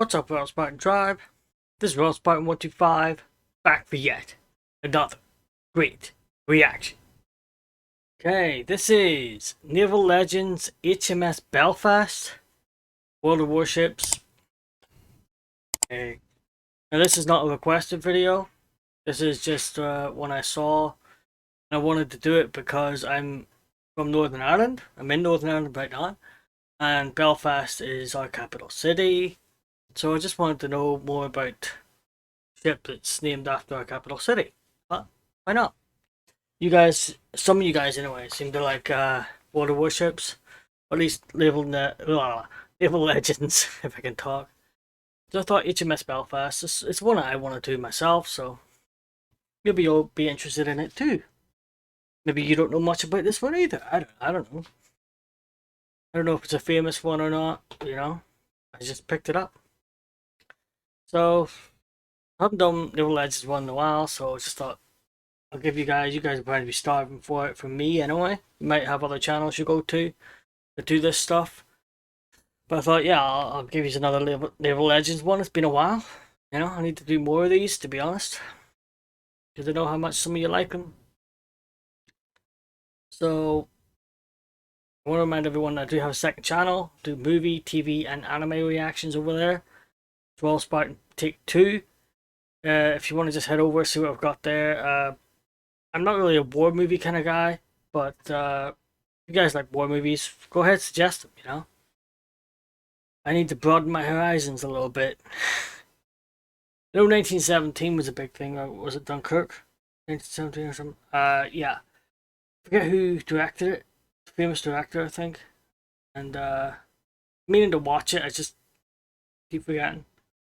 What's up, RoyalSpartan Tribe? This is RoyalSpartan 125, back for yet another great reaction. Okay, this is Naval Legends HMS Belfast, World of Warships. Okay, now this is not a requested video. This is just one I saw, and I wanted to do it because I'm from Northern Ireland. I'm in Northern Ireland right now, and Belfast is our capital city. So I just wanted to know more about ship that's named after our capital city. But why not? You guys, some of you guys anyway, seem to like World of Warships, or at least Naval Legends, if I can talk. So I thought HMS Belfast, it's one I want to do myself, so maybe you'll be interested in it too. Maybe you don't know much about this one either. I don't know. I don't know if it's a famous one or not, you know. I just picked it up. So, I haven't done Naval Legends one in a while, so I just thought I'll give you guys will probably be starving for it from me anyway. You might have other channels you go to that do this stuff. But I thought, yeah, I'll give you another Naval Legends one. It's been a while. You know, I need to do more of these, to be honest. Because I know how much some of you like them. So, I want to remind everyone that I do have a second channel. Do movie, TV, and anime reactions over there. RoyalSpartan Take Two. If you want to just head over, see what I've got there. I'm not really a war movie kind of guy, but if you guys like war movies, go ahead, suggest them, you know. I need to broaden my horizons a little bit. I know 1917 was a big thing, or was it Dunkirk? 1917 or something? Yeah. Forget who directed it. Famous director, I think. And meaning to watch it, I just keep forgetting.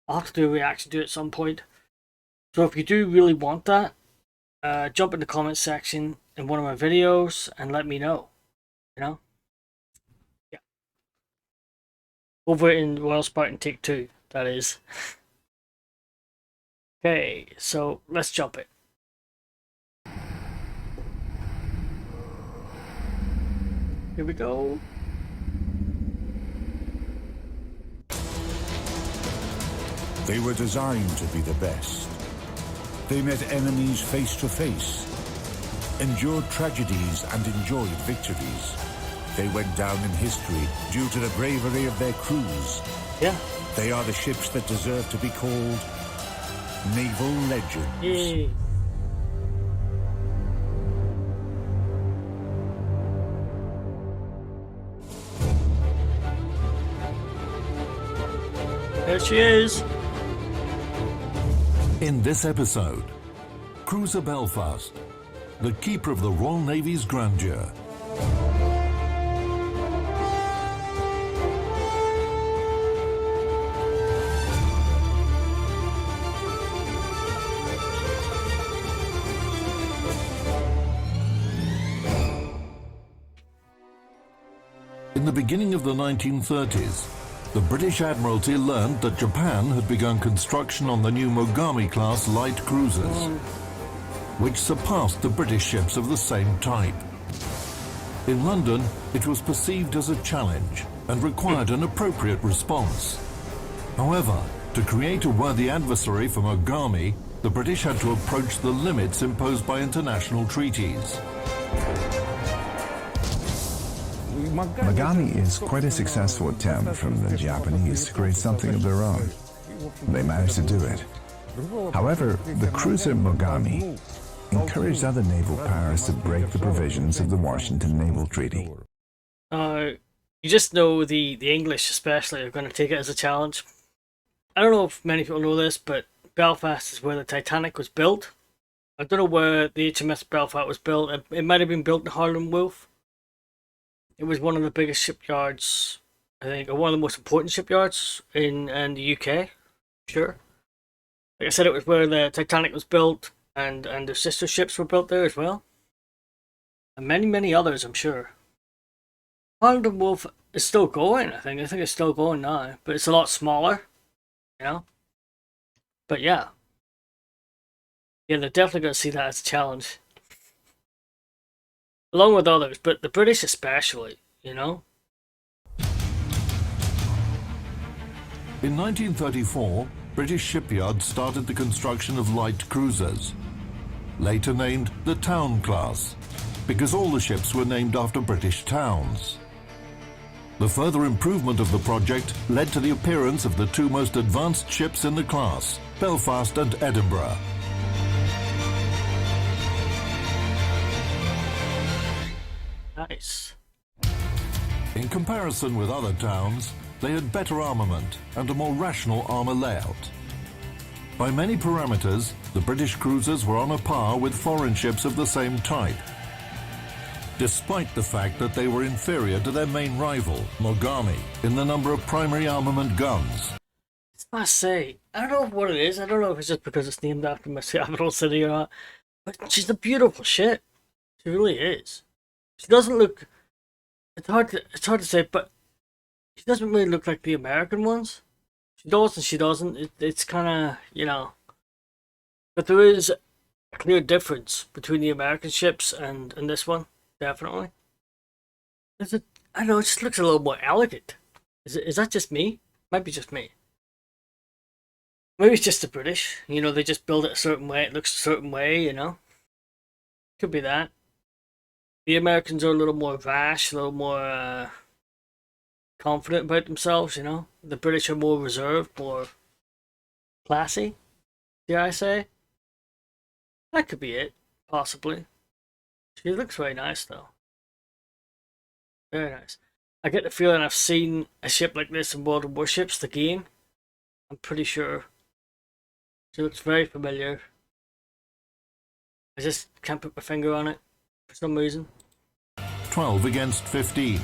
I'll have to do a reaction to it at some point. So if you do really want that, jump in the comment section in one of my videos and let me know. You know? Yeah. Over in RoyalSpartan Take Two, that is. Okay, so let's jump it. Here we go. They were designed to be the best. They met enemies face to face, endured tragedies and enjoyed victories. They went down in history due to the bravery of their crews. Yeah. They are the ships that deserve to be called Naval Legends. Yay. There she is. In this episode, Cruiser Belfast, the keeper of the Royal Navy's grandeur. In the beginning of the 1930s, the British Admiralty learned that Japan had begun construction on the new Mogami-class light cruisers, which surpassed the British ships of the same type. In London, it was perceived as a challenge and required an appropriate response. However, to create a worthy adversary for Mogami, the British had to approach the limits imposed by international treaties. Mogami is quite a successful attempt from the Japanese to create something of their own. They managed to do it. However, the cruiser Mogami encouraged other naval powers to break the provisions of the Washington Naval Treaty. You just know the English especially are going to take it as a challenge. I don't know if many people know this, but Belfast is where the Titanic was built. I don't know where the HMS Belfast was built. It might have been built in Harlem Wolf. It was one of the biggest shipyards, I think, or one of the most important shipyards in the UK. Sure. Like I said, it was where the Titanic was built, and the sister ships were built there as well. And many, many others, I'm sure. Harlem Wolf is still going, I think. I think it's still going now, but it's a lot smaller, you know? But yeah. Yeah, they're definitely going to see that as a challenge. Along with others, but the British especially, you know? In 1934, British shipyards started the construction of light cruisers, later named the Town class, because all the ships were named after British towns. The further improvement of the project led to the appearance of the two most advanced ships in the class, Belfast and Edinburgh. Nice. In comparison with other towns, they had better armament and a more rational armour layout. By many parameters, the British cruisers were on a par with foreign ships of the same type, despite the fact that they were inferior to their main rival, Mogami, in the number of primary armament guns. I must say, I don't know what it is. I don't know if it's just because it's named after my capital city or not, but she's a beautiful ship. She really is. She doesn't look. It's hard to say, but she doesn't really look like the American ones. She does and she doesn't. It's kind of, you know. But there is a clear difference between the American ships and this one, definitely. I don't know, it just looks a little more elegant. Is that just me? Might be just me. Maybe it's just the British. You know, they just build it a certain way. It looks a certain way, you know. Could be that. The Americans are a little more rash, a little more confident about themselves, you know. The British are more reserved, more classy, dare I say. That could be it, possibly. She looks very nice, though. Very nice. I get the feeling I've seen a ship like this in World of Warships, the game. I'm pretty sure. She looks very familiar. I just can't put my finger on it for some reason. 12 against 15.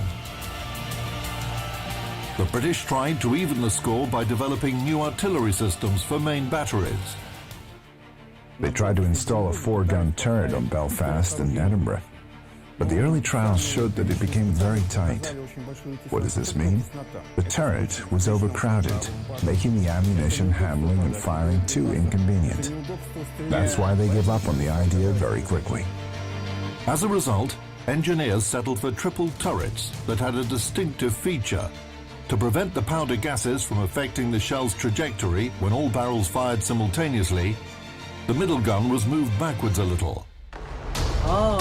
The British tried to even the score by developing new artillery systems for main batteries. They tried to install a 4-gun turret on Belfast and Edinburgh, but the early trials showed that it became very tight. What does this mean? The turret was overcrowded, making the ammunition handling and firing too inconvenient. That's why they gave up on the idea very quickly. As a result, engineers settled for triple turrets that had a distinctive feature. To prevent the powder gases from affecting the shell's trajectory when all barrels fired simultaneously, the middle gun was moved backwards a little. Oh.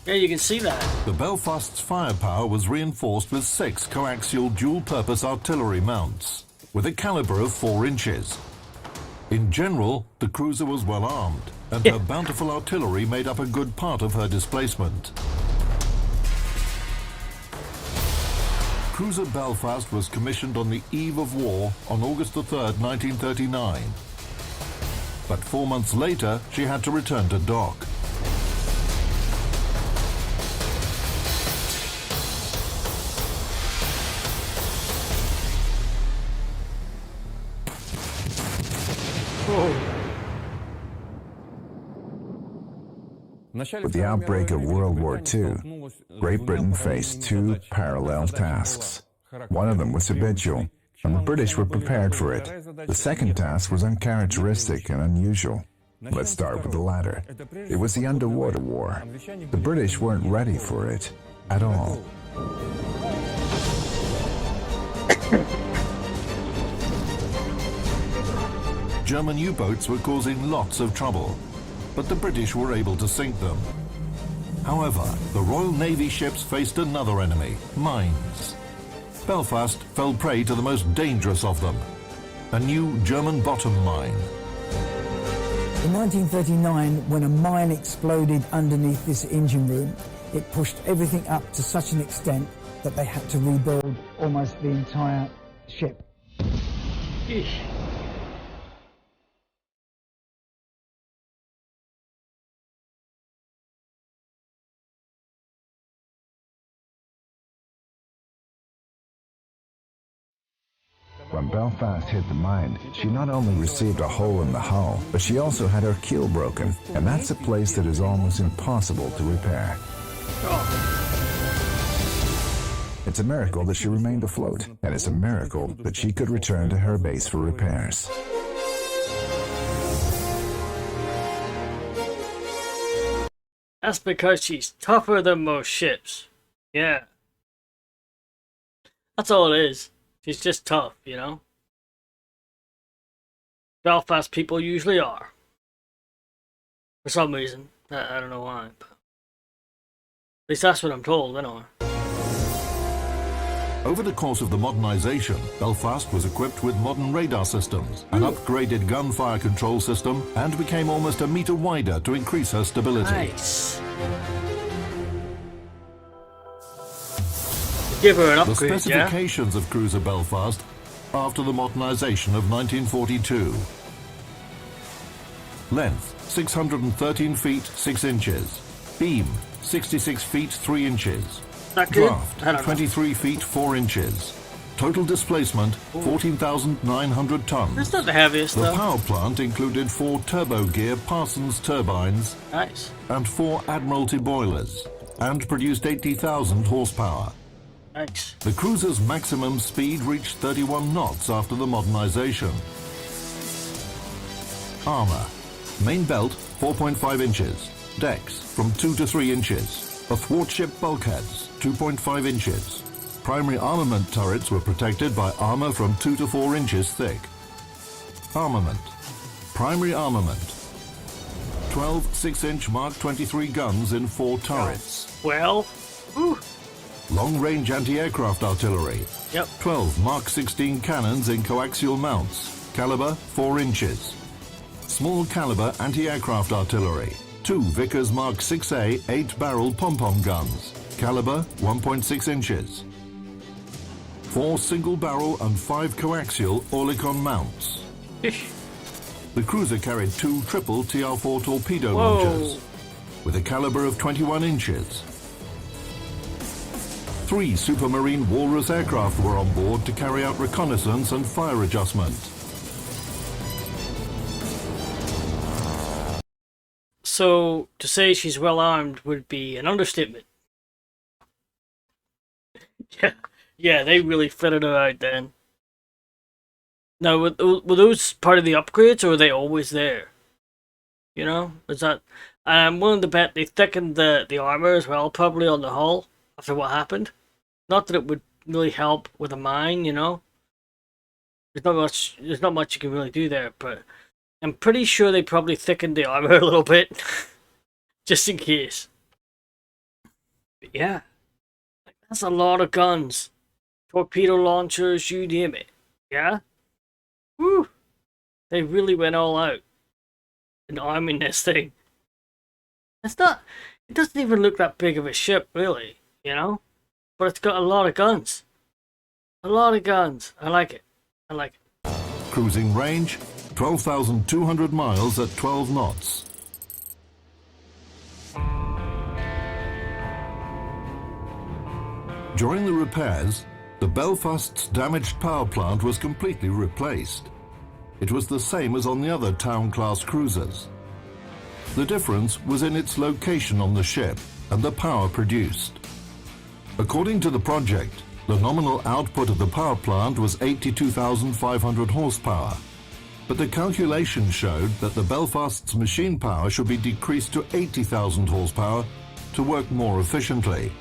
Yeah, you can see that. The Belfast's firepower was reinforced with 6 coaxial dual-purpose artillery mounts, with a caliber of 4 inches. In general, the cruiser was well armed, and her bountiful artillery made up a good part of her displacement. Cruiser Belfast was commissioned on the eve of war on August 3rd, 1939. But 4 months later, she had to return to dock. With the outbreak of World War II, Great Britain faced 2 parallel tasks. One of them was to Bitchute, and the British were prepared for it. The second task was uncharacteristic and unusual. Let's start with the latter. It was the underwater war. The British weren't ready for it at all. German U-boats were causing lots of trouble, but the British were able to sink them. However, the Royal Navy ships faced another enemy, mines. Belfast fell prey to the most dangerous of them, a new German bottom mine. In 1939, when a mine exploded underneath this engine room, it pushed everything up to such an extent that they had to rebuild almost the entire ship. Eesh. When Belfast hit the mine, she not only received a hole in the hull, but she also had her keel broken, and that's a place that is almost impossible to repair. It's a miracle that she remained afloat, and it's a miracle that she could return to her base for repairs. That's because she's tougher than most ships. Yeah. That's all it is. She's just tough, you know? Belfast people usually are. For some reason. I don't know why, but... At least that's what I'm told, anyway. Over the course of the modernization, Belfast was equipped with modern radar systems, an upgraded gunfire control system, and became almost a meter wider to increase her stability. Nice. Give her an The upgrade, specifications of Cruiser Belfast after the modernization of 1942. Length, 613 feet 6 inches. Beam, 66 feet 3 inches. Not good? Draft, 23 feet 4 inches. Total displacement, 14,900 tons. That's not the heaviest, The though. power plant included 4 turbo gear Parsons turbines Nice. and 4 Admiralty boilers, and produced 80,000 horsepower. Nice. The cruiser's maximum speed reached 31 knots after the modernization. Armor. Main belt, 4.5 inches. Decks, from 2 to 3 inches. Athwartship bulkheads, 2.5 inches. Primary armament turrets were protected by armor from 2 to 4 inches thick. Armament. Primary armament. 12 6-inch Mark 23 guns in 4 turrets. Well, whew. Long-range anti-aircraft artillery. Yep. 12 Mark 16 cannons in coaxial mounts. Caliber 4 inches. Small caliber anti-aircraft artillery. 2 Vickers Mark 6A 8-barrel pom-pom guns. Caliber 1.6 inches. 4 single-barrel and 5 coaxial Oerlikon mounts. The cruiser carried 2 triple TR-4 torpedo launchers with a caliber of 21 inches. 3 Supermarine Walrus aircraft were on board to carry out reconnaissance and fire adjustment. So, to say she's well armed would be an understatement. Yeah, they really fitted her out then. Now, were those part of the upgrades, or were they always there? You know, is that... I'm willing to bet they thickened the armor as well, probably on the hull, after what happened. Not that it would really help with a mine, you know. There's not much you can really do there, but I'm pretty sure they probably thickened the armor a little bit, just in case. But yeah, that's a lot of guns, torpedo launchers, you name it. Yeah, woo! They really went all out in arming this thing. It's not. It doesn't even look that big of a ship, really. You know. But it's got a lot of guns. A lot of guns. I like it. I like it. Cruising range, 12,200 miles at 12 knots. During the repairs, the Belfast's damaged power plant was completely replaced. It was the same as on the other town-class cruisers. The difference was in its location on the ship and the power produced. According to the project, the nominal output of the power plant was 82,500 horsepower, but the calculations showed that the Belfast's machine power should be decreased to 80,000 horsepower to work more efficiently.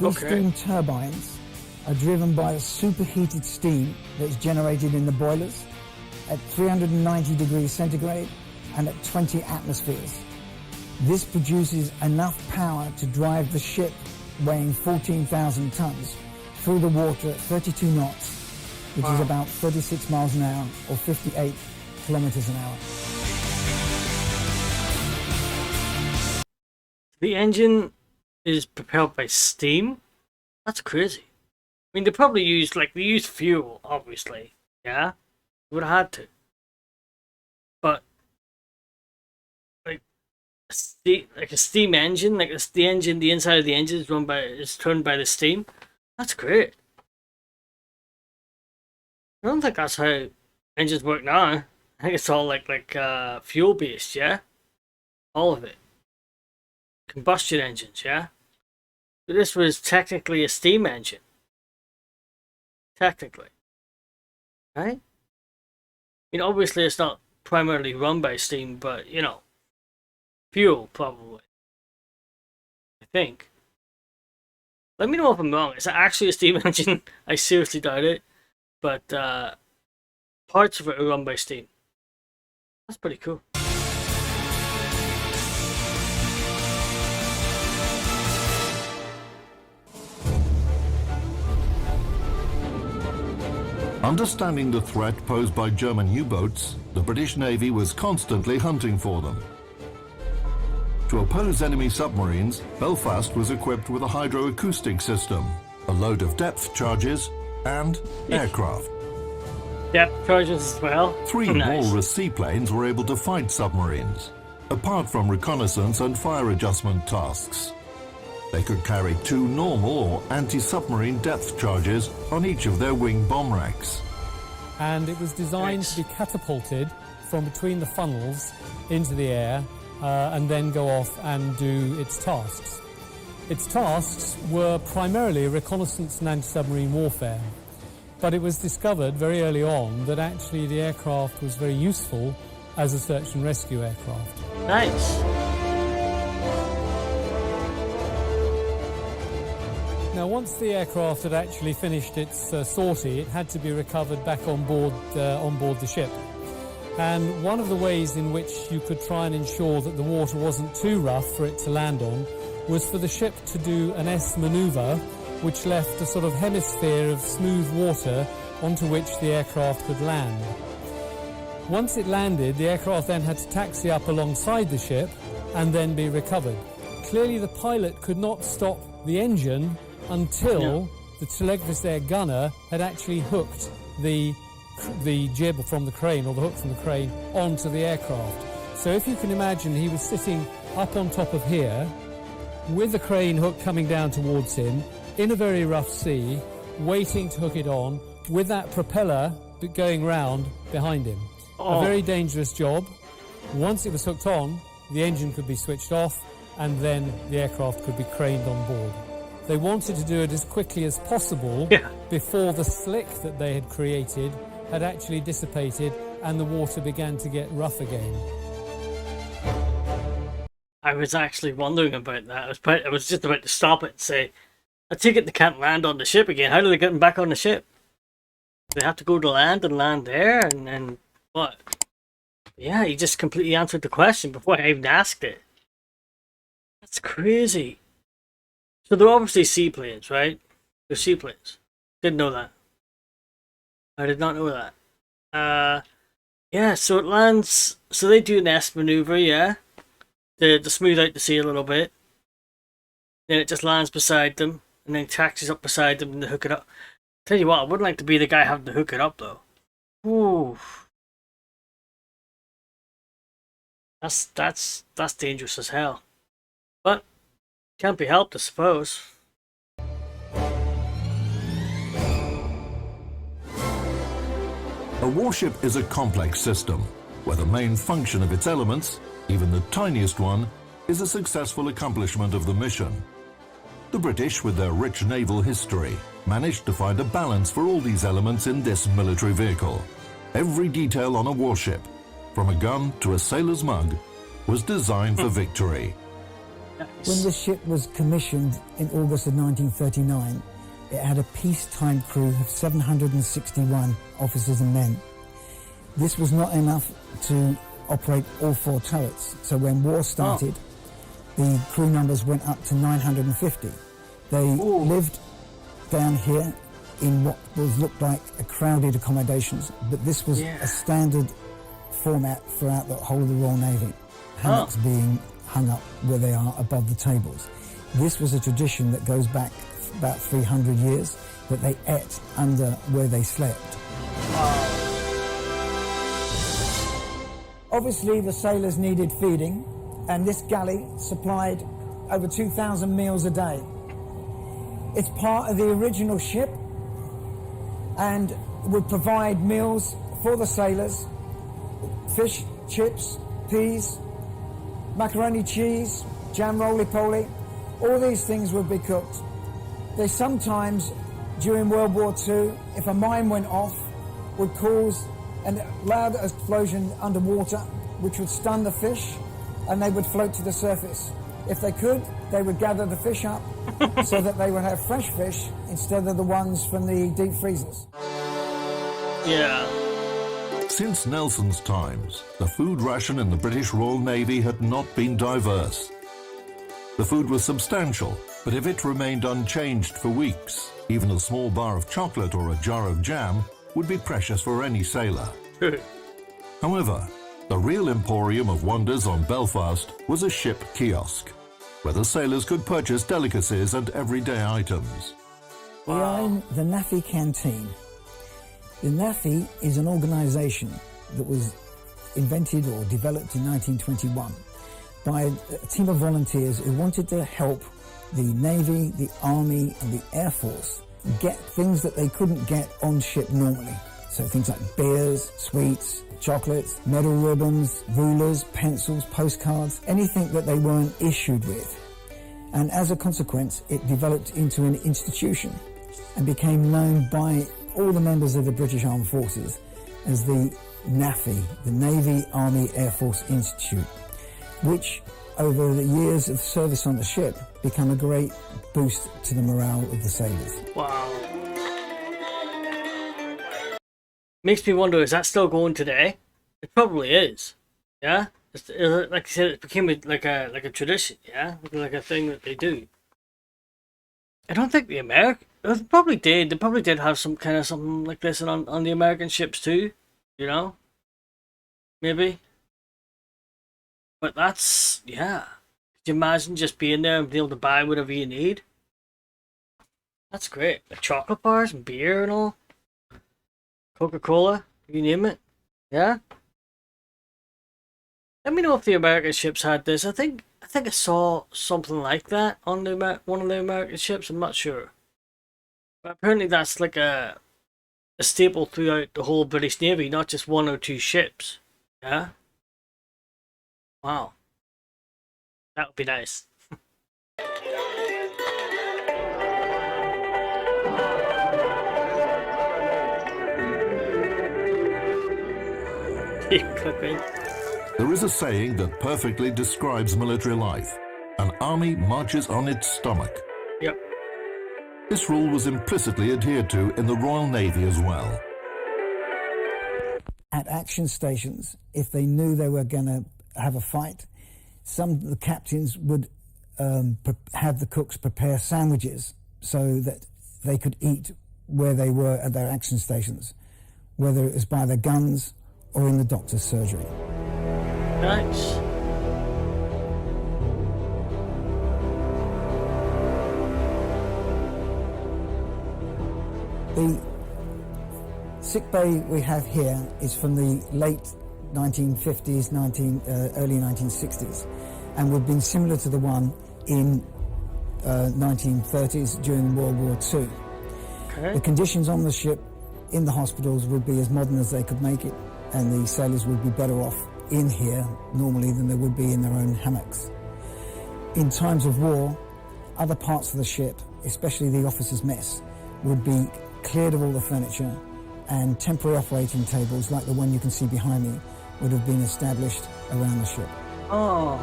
These steam turbines are driven by the superheated steam that's generated in the boilers at 390 degrees centigrade and at 20 atmospheres. This produces enough power to drive the ship weighing 14,000 tons through the water at 32 knots, which is about 36 miles an hour or 58 kilometers an hour. The engine is propelled by steam? That's crazy. I mean, they probably used, they used fuel, obviously. Yeah? They would have had to. But, a steam engine, the engine, the inside of the engine is turned by the steam. That's great. I don't think that's how engines work now. I think it's all fuel based, yeah? All of it. Combustion engines, yeah? But this was technically a steam engine. Technically. Right? I mean, obviously it's not primarily run by steam, but, you know, fuel, probably. I think. Let me know if I'm wrong. Is it actually a steam engine? I seriously doubt it. but parts of it are run by steam. That's pretty cool. Understanding the threat posed by German U-boats, the British Navy was constantly hunting for them. To oppose enemy submarines, Belfast was equipped with a hydroacoustic system, a load of depth charges, and aircraft. Depth charges as well. Three Nice. walrus seaplanes were able to fight submarines, apart from reconnaissance and fire adjustment tasks. They could carry 2 normal or anti-submarine depth charges on each of their wing bomb racks. And it was designed to be catapulted from between the funnels into the air and then go off and do its tasks. Its tasks were primarily reconnaissance and anti-submarine warfare, but it was discovered very early on that actually the aircraft was very useful as a search and rescue aircraft. Nice. Now, once the aircraft had actually finished its sortie, it had to be recovered back on board the ship. And one of the ways in which you could try and ensure that the water wasn't too rough for it to land on was for the ship to do an S manoeuvre, which left a sort of hemisphere of smooth water onto which the aircraft could land. Once it landed, the aircraft then had to taxi up alongside the ship and then be recovered. Clearly, the pilot could not stop the engine until the telegraph air gunner had actually hooked the jib from the crane, or the hook from the crane, onto the aircraft. So if you can imagine, he was sitting up on top of here with the crane hook coming down towards him in a very rough sea, waiting to hook it on with that propeller going round behind him. A very dangerous job. Once it was hooked on, the engine could be switched off and then the aircraft could be craned on board. They wanted to do it as quickly as possible before the slick that they had created had actually dissipated and the water began to get rough again. I was actually wondering about that. I was just about to stop it and say, I take it they can't land on the ship again. How do they get them back on the ship? They have to go to land and land there and what? Yeah, you just completely answered the question before I even asked it. That's crazy. So they're obviously seaplanes, right? They're seaplanes. Didn't know that. I did not know that. Yeah, so it lands... So they do an S maneuver, yeah? To smooth out the sea a little bit. Then it just lands beside them. And then taxis up beside them and they hook it up. Tell you what, I wouldn't like to be the guy having to hook it up, though. Ooh. That's dangerous as hell. But... can't be helped, I suppose. A warship is a complex system, where the main function of its elements, even the tiniest one, is a successful accomplishment of the mission. The British, with their rich naval history, managed to find a balance for all these elements in this military vehicle. Every detail on a warship, from a gun to a sailor's mug, was designed for victory. When the ship was commissioned in August of 1939, it had a peacetime crew of 761 officers and men. This was not enough to operate all 4 turrets, so when war started, the crew numbers went up to 950. They lived down here in what looked like a crowded accommodations, but this was a standard format throughout the whole of the Royal Navy. Hammocks being hung up where they are above the tables. This was a tradition that goes back about 300 years, that they ate under where they slept. Obviously the sailors needed feeding, and this galley supplied over 2,000 meals a day. It's part of the original ship and would provide meals for the sailors: fish, chips, peas, macaroni cheese, jam roly-poly. All these things would be cooked. They sometimes, during World War II, if a mine went off, would cause a loud explosion underwater, which would stun the fish, and they would float to the surface. If they could, they would gather the fish up so that they would have fresh fish instead of the ones from the deep freezers. Yeah. Since Nelson's times, the food ration in the British Royal Navy had not been diverse. The food was substantial, but if it remained unchanged for weeks, even a small bar of chocolate or a jar of jam would be precious for any sailor. However, the real emporium of wonders on Belfast was a ship kiosk, where the sailors could purchase delicacies and everyday items. We are in the NAFI canteen. The NAFI is an organisation that was invented or developed in 1921 by a team of volunteers who wanted to help the Navy, the Army and the Air Force get things that they couldn't get on ship normally. So things like beers, sweets, chocolates, medal ribbons, rulers, pencils, postcards, anything that they weren't issued with. And as a consequence, it developed into an institution and became known by all the members of the British Armed Forces as the NAFI, the Navy Army Air Force Institute, which over the years of service on the ship became a great boost to the morale of the sailors. Wow. Makes me wonder, is that still going today? It probably is. Yeah? Like I said, it became like a tradition, yeah? Like a thing that they do. I don't think the they probably did. They probably did have some kind of something like this on the American ships too, you know? Maybe. But that's, yeah. Could you imagine just being there and being able to buy whatever you need? That's great. Like chocolate bars and beer and all. Coca-Cola, you name it. Yeah? Let me know if the American ships had this. I think I saw something like that on one of the American ships. I'm not sure. But apparently that's like a staple throughout the whole British Navy, not just one or two ships. Yeah? Wow. That would be nice. Cooking. There is a saying that perfectly describes military life. An army marches on its stomach. Yep. This rule was implicitly adhered to in the Royal Navy as well. At action stations, if they knew they were going to have a fight, some of the captains would have the cooks prepare sandwiches so that they could eat where they were at their action stations, whether it was by the guns or in the doctor's surgery. Nice. The sick bay we have here is from the late 1950s, early 1960s, and would have been similar to the one in 1930s during World War II. Okay. The conditions on the ship in the hospitals would be as modern as they could make it, and the sailors would be better off in here normally than they would be in their own hammocks. In times of war, other parts of the ship, especially the officers' mess, would be cleared of all the furniture, and temporary operating tables like the one you can see behind me would have been established around the ship. Oh.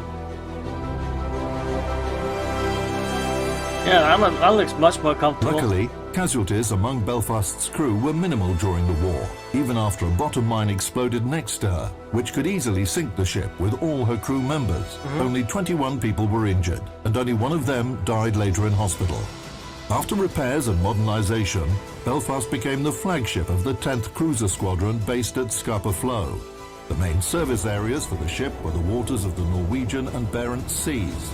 Yeah, that looks much more comfortable. Luckily, casualties among Belfast's crew were minimal during the war, even after a bottom mine exploded next to her, which could easily sink the ship with all her crew members. Only 21 people were injured, and only one of them died later in hospital. After repairs and modernisation, Belfast became the flagship of the 10th Cruiser Squadron based at Scapa Flow. The main service areas for the ship were the waters of the Norwegian and Barents Seas.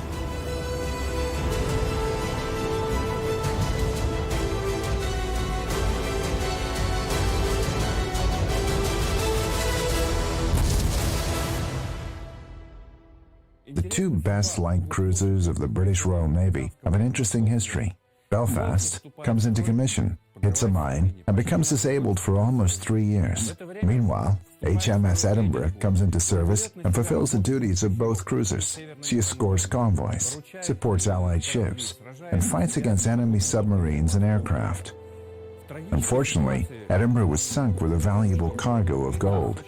The two best light cruisers of the British Royal Navy have an interesting history. Belfast comes into commission, hits a mine, and becomes disabled for almost 3 years. Meanwhile, HMS Edinburgh comes into service and fulfills the duties of both cruisers. She escorts convoys, supports Allied ships, and fights against enemy submarines and aircraft. Unfortunately, Edinburgh was sunk with a valuable cargo of gold.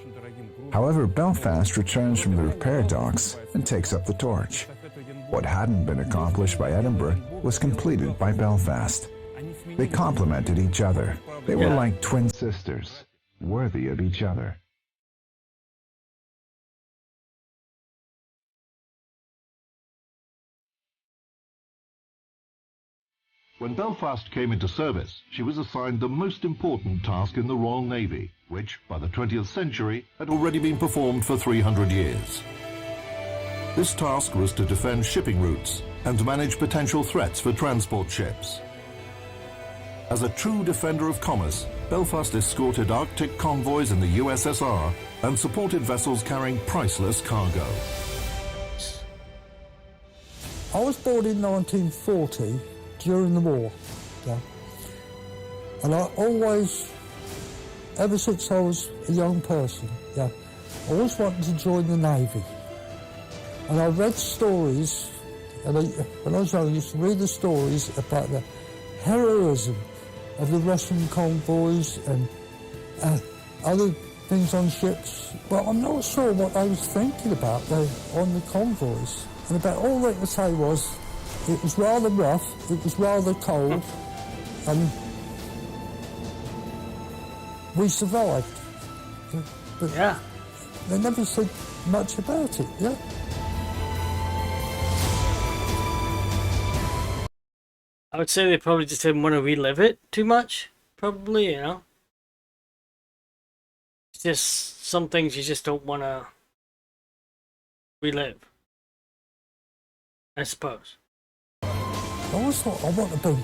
However, Belfast returns from the repair docks and takes up the torch. What hadn't been accomplished by Edinburgh was completed by Belfast. They complemented each other. They were like twin sisters. worthy of each other. When Belfast came into service, she was assigned the most important task in the Royal Navy, which, by the 20th century, had already been performed for 300 years. This task was to defend shipping routes and to manage potential threats for transport ships. As a true defender of commerce, Belfast escorted Arctic convoys in the USSR and supported vessels carrying priceless cargo. I was born in 1940 during the war, yeah. And I always, ever since I was a young person, yeah, I always wanted to join the Navy. And I read stories, and when I was young I used to read the stories about the heroism of the Russian convoys and other things on ships. But I'm not sure what I was thinking about on the convoys. And about all they could say was, it was rather rough, it was rather cold, and we survived. But Yeah. they never said much about it, yeah? I would say they probably just didn't want to relive it too much. Probably, you know. It's just some things you just don't want to relive, I suppose. I always thought, I want to be,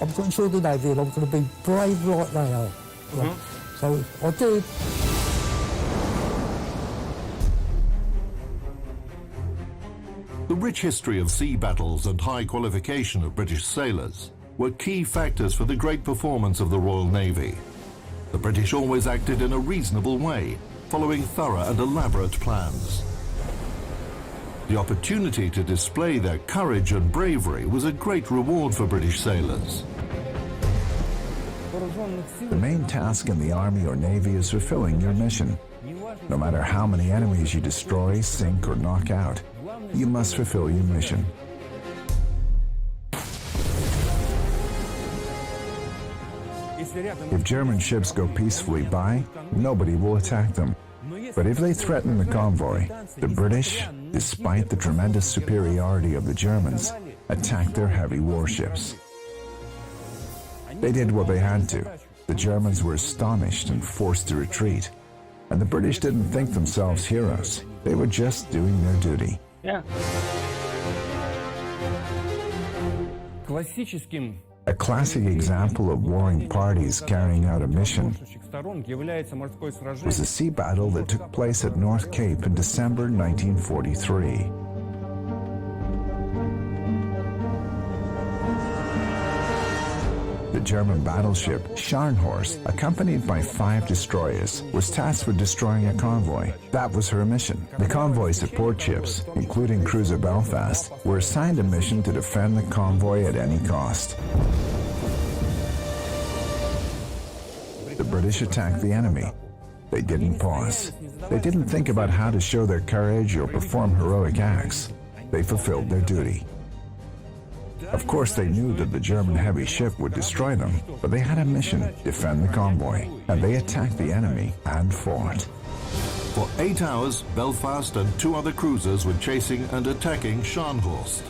I'm going to join the Navy and I'm going to be brave like they are. Yeah. So I did. The rich history of sea battles and high qualification of British sailors were key factors for the great performance of the Royal Navy. The British always acted in a reasonable way, following thorough and elaborate plans. The opportunity to display their courage and bravery was a great reward for British sailors. The main task in the Army or Navy is fulfilling your mission. No matter how many enemies you destroy, sink, or knock out, you must fulfill your mission. If German ships go peacefully by, nobody will attack them. But if they threaten the convoy, the British, despite the tremendous superiority of the Germans, attacked their heavy warships. They did what they had to. The Germans were astonished and forced to retreat. And the British didn't think themselves heroes. They were just doing their duty. Yeah. A classic example of warring parties carrying out a mission was a sea battle that took place at North Cape in December 1943. The German battleship Scharnhorst, accompanied by 5 destroyers, was tasked with destroying a convoy. That was her mission. The convoy support ships, including cruiser Belfast, were assigned a mission to defend the convoy at any cost. The British attacked the enemy. They didn't pause. They didn't think about how to show their courage or perform heroic acts. They fulfilled their duty. Of course, they knew that the German heavy ship would destroy them, but they had a mission: defend the convoy, and they attacked the enemy and fought. For 8 hours, Belfast and 2 other cruisers were chasing and attacking Scharnhorst,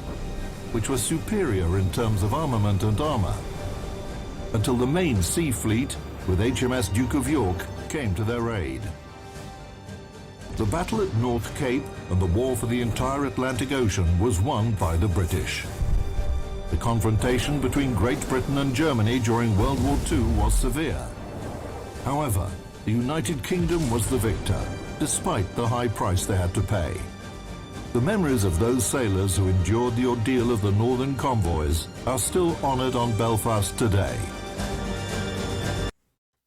which was superior in terms of armament and armor, until the main sea fleet, with HMS Duke of York, came to their aid. The battle at North Cape and the war for the entire Atlantic Ocean was won by the British. The confrontation between Great Britain and Germany during World War II was severe. However, the United Kingdom was the victor, despite the high price they had to pay. The memories of those sailors who endured the ordeal of the northern convoys are still honored on Belfast today.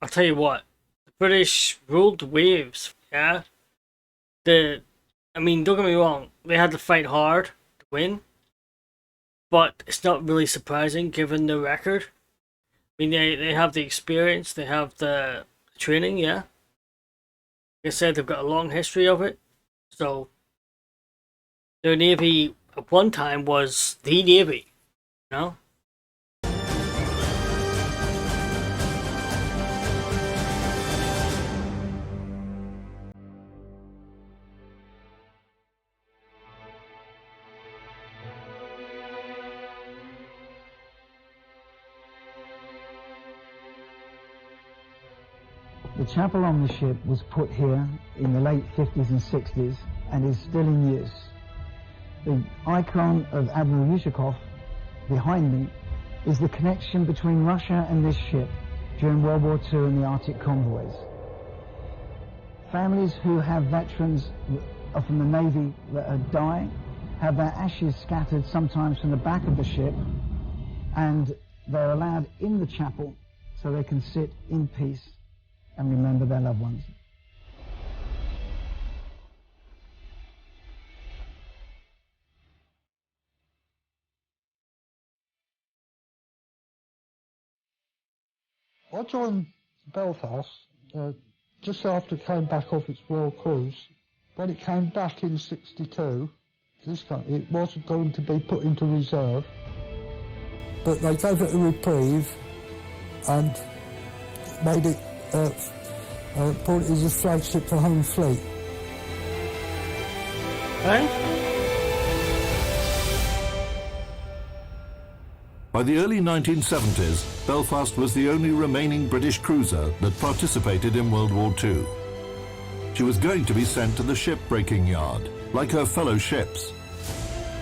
I'll tell you what, the British ruled the waves, yeah? I mean, don't get me wrong, they had to fight hard to win, but it's not really surprising given the record. I mean, they have the experience, they have the training, yeah? Like I said, they've got a long history of it, so their Navy at one time was the Navy, you know? The chapel on the ship was put here in the late 50s and 60s and is still in use. The icon of Admiral Yushakov behind me is the connection between Russia and this ship during World War II and the Arctic convoys. Families who have veterans from the Navy that are dying have their ashes scattered sometimes from the back of the ship, and they're allowed in the chapel so they can sit in peace and remember their loved ones. I joined Belfast just after it came back off its world cruise. When it came back in '62, it wasn't going to be put into reserve, but they gave it a reprieve and made it, brought it as a flagship for Home Fleet. Hey? By the early 1970s, Belfast was the only remaining British cruiser that participated in World War II. She was going to be sent to the shipbreaking yard, like her fellow ships.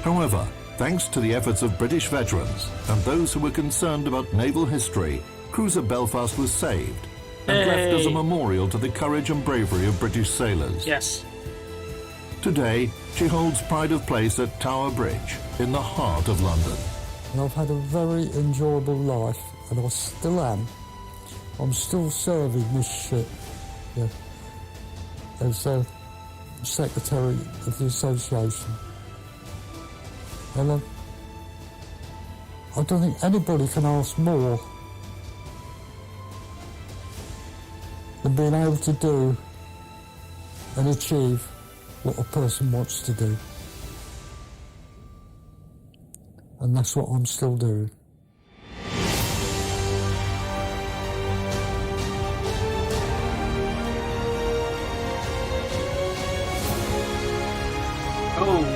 However, thanks to the efforts of British veterans and those who were concerned about naval history, cruiser Belfast was saved and left as a memorial to the courage and bravery of British sailors. Yes. Today, she holds pride of place at Tower Bridge, in the heart of London. And I've had a very enjoyable life, and I still am. I'm still serving this ship, as secretary of the association. And I don't think anybody can ask more than being able to do and achieve what a person wants to do. And that's what I'm still doing. Oh.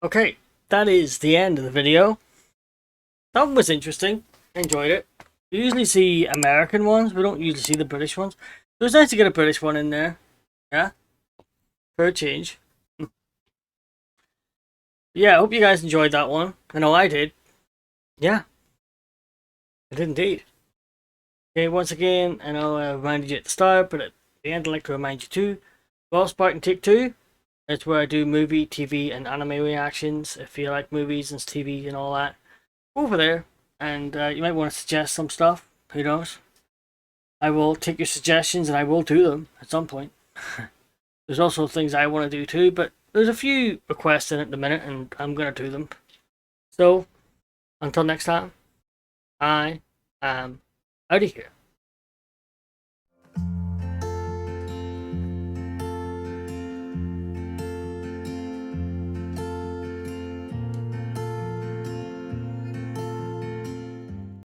Okay, that is the end of the video. That one was interesting. I enjoyed it. We usually see American ones. We don't usually see the British ones. It was nice to get a British one in there. Yeah? For a change. Yeah, I hope you guys enjoyed that one. I know I did. Yeah. I did indeed. Okay, once again, I know I reminded you at the start, but at the end I'd like to remind you too. RoyalSpartan Take Two. It's where I do movie, TV, and anime reactions. If you like movies and TV and all that, go over there. And you might want to suggest some stuff. Who knows? I will take your suggestions and I will do them at some point. There's also things I want to do too, but there's a few requests in at the minute and I'm going to do them. So, until next time, I am out of here.